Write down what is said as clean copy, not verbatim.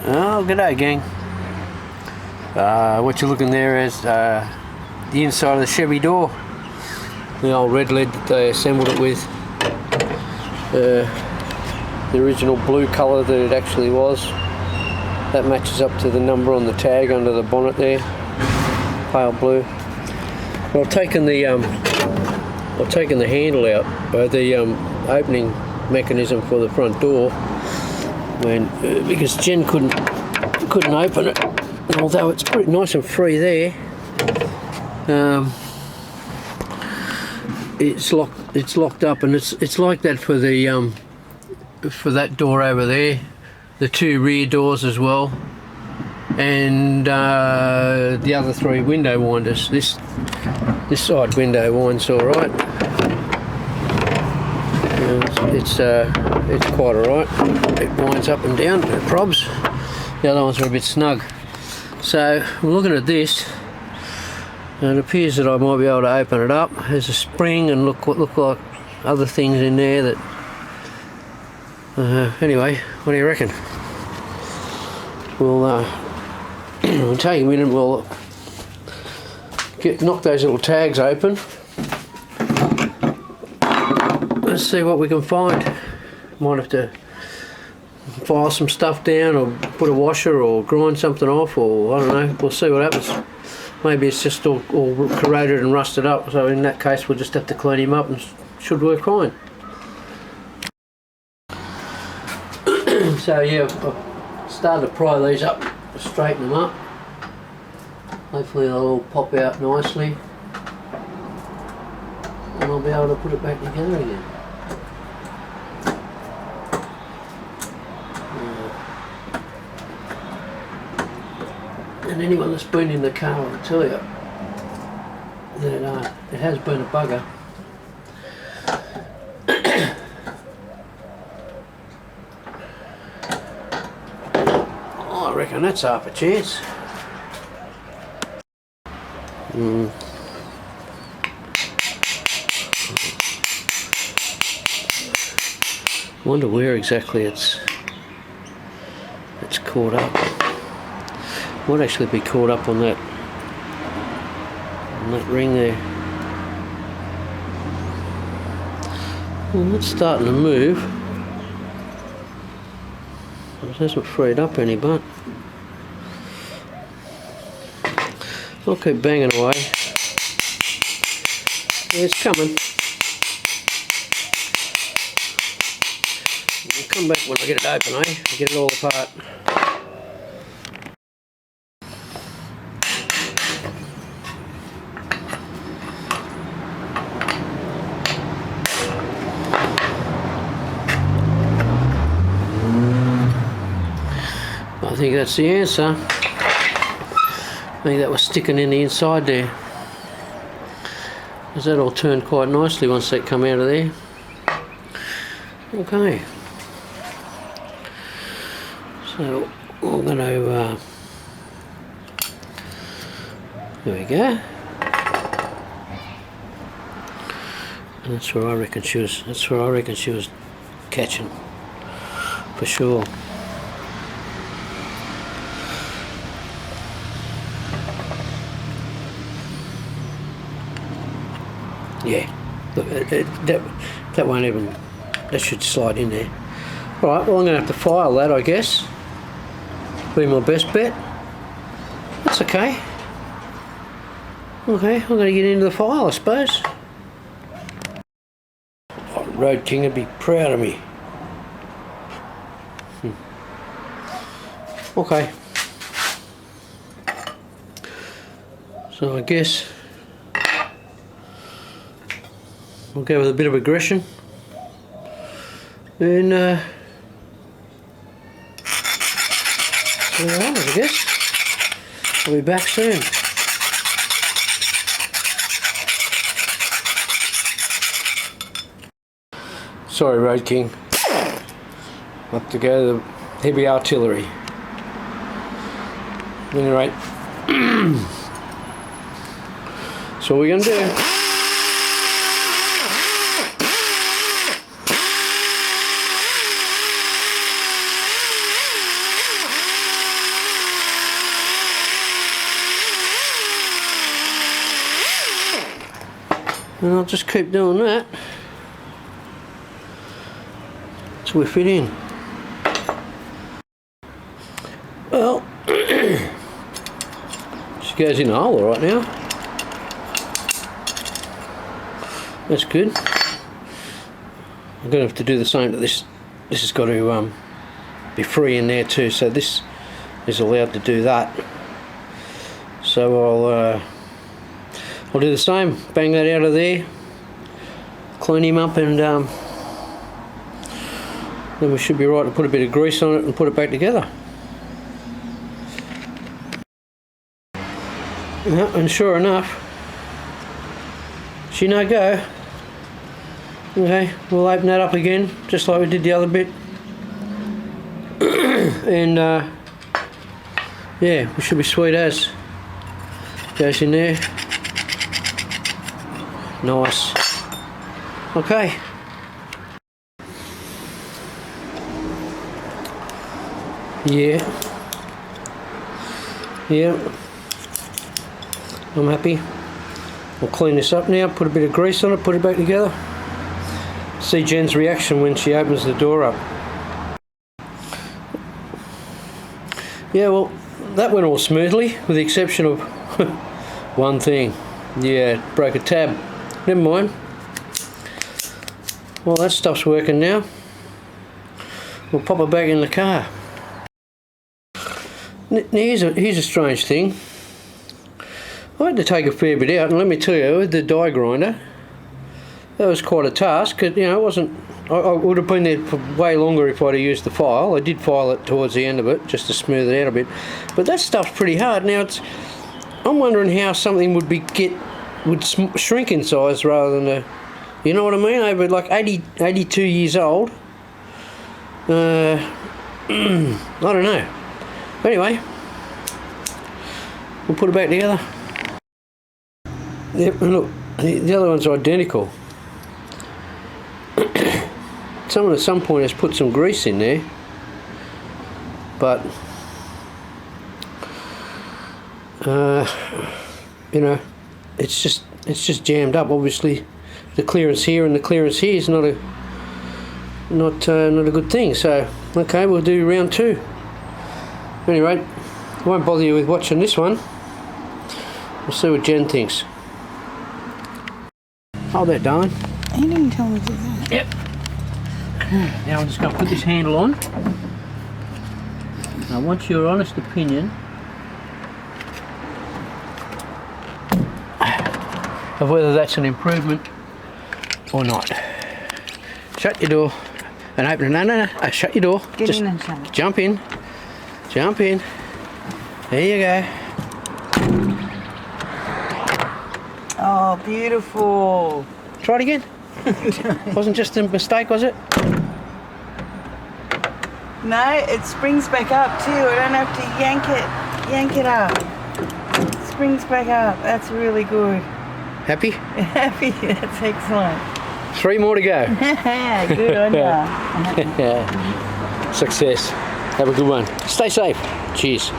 Oh, g'day gang. What you're looking there is the inside of the Chevy door. The old red lead that they assembled it with. The original blue colour that it actually was. That matches up to the number on the tag under the bonnet there. Pale blue. Well, I've taken the handle out, the opening mechanism for the front door, because Jen couldn't open it. And although it's pretty nice and free there, it's locked up, and it's like that for the for that door over there, the two rear doors as well, and the other three window winders. This side window winds all right. It's quite alright. It winds up and down, it probs. The other ones are a bit snug. So I'm looking at this, and it appears that I might be able to open it up. There's a spring and look like other things in there that. Anyway, what do you reckon? We'll take a minute. We'll knock those little tags open. Let's see what we can find. Might have to file some stuff down, or put a washer, or grind something off, or I don't know. We'll see what happens. Maybe it's just all corroded and rusted up, so in that case we'll just have to clean him up and should work fine. So yeah, I've started to pry these up, straighten them up. Hopefully they'll all pop out nicely, and I'll be able to put it back together again. And anyone that's been in the car will tell you that it has been a bugger. I reckon that's half a chance. Wonder where exactly it's caught up. Might actually be caught up on that ring there. Well, it's starting to move. It hasn't freed up any, but I'll keep banging away. Yeah, it's coming. I'll come back when I get it open, get it all apart. I think that's the answer. I think that was sticking in the inside there. Because that all turned quite nicely once that come out of there. Okay. So I'm going to. There we go. And that's where I reckon she was. That's where I reckon she was catching, for sure. Yeah, look, that won't even, that should slide in there. Alright, well I'm going to have to file that, I guess. Be my best bet. That's okay. Okay, I'm going to get into the file, I suppose. Oh, Road King would be proud of me. Okay. So I guess we'll go with a bit of aggression, and see what happens, I guess. I'll be back soon. Sorry, Road King. Up to go the heavy artillery. At any rate, so what we're going to do. And I'll just keep doing that till we fit in. Well, she goes in the hole all right now. That's good. I'm going to have to do the same to this. This has got to be free in there too, so this is allowed to do that. So I'll do the same. Bang that out of there, clean him up, and then we should be right to put a bit of grease on it and put it back together. Yeah, and sure enough, she no go. Okay, we'll open that up again, just like we did the other bit. And yeah, we should be sweet as. Goes in there. Nice. Okay. Yeah. Yeah. I'm happy. We'll clean this up now, put a bit of grease on it, put it back together. See Jen's reaction when she opens the door up. Yeah, well, that went all smoothly, with the exception of one thing. Yeah, broke a tab. Never mind. Well, that stuff's working now. We'll pop it back in the car. Now here's a strange thing. I had to take a fair bit out, and let me tell you, with the die grinder, that was quite a task. You know, it wasn't. I would have been there for way longer if I'd have used the file. I did file it towards the end of it just to smooth it out a bit, but that stuff's pretty hard. Now I'm wondering how something would shrink in size rather than you know what I mean? Over like 82 years old. I don't know. Anyway, we'll put it back together. Yep, and look, the other one's identical. Someone at some point has put some grease in there, but you know, it's just jammed up. Obviously, the clearance here and the clearance here is not a good thing. So okay, we'll do round two. Anyway, I won't bother you with watching this one. We'll see what Jen thinks. Hold that, darling. You didn't tell me to do that. Yep. Now I'm just going to put this handle on. I want your honest opinion of whether that's an improvement or not. Shut your door and open it. No. Shut your door. Get just in and shut it. Jump in. Jump in. There you go. Oh, beautiful. Try it again. Wasn't just a mistake, was it? No, it springs back up too. I don't have to yank it up. It springs back up. That's really good. Happy? Happy. That's excellent. 3 more to go. Good on ya. Success. Have a good one. Stay safe. Cheers.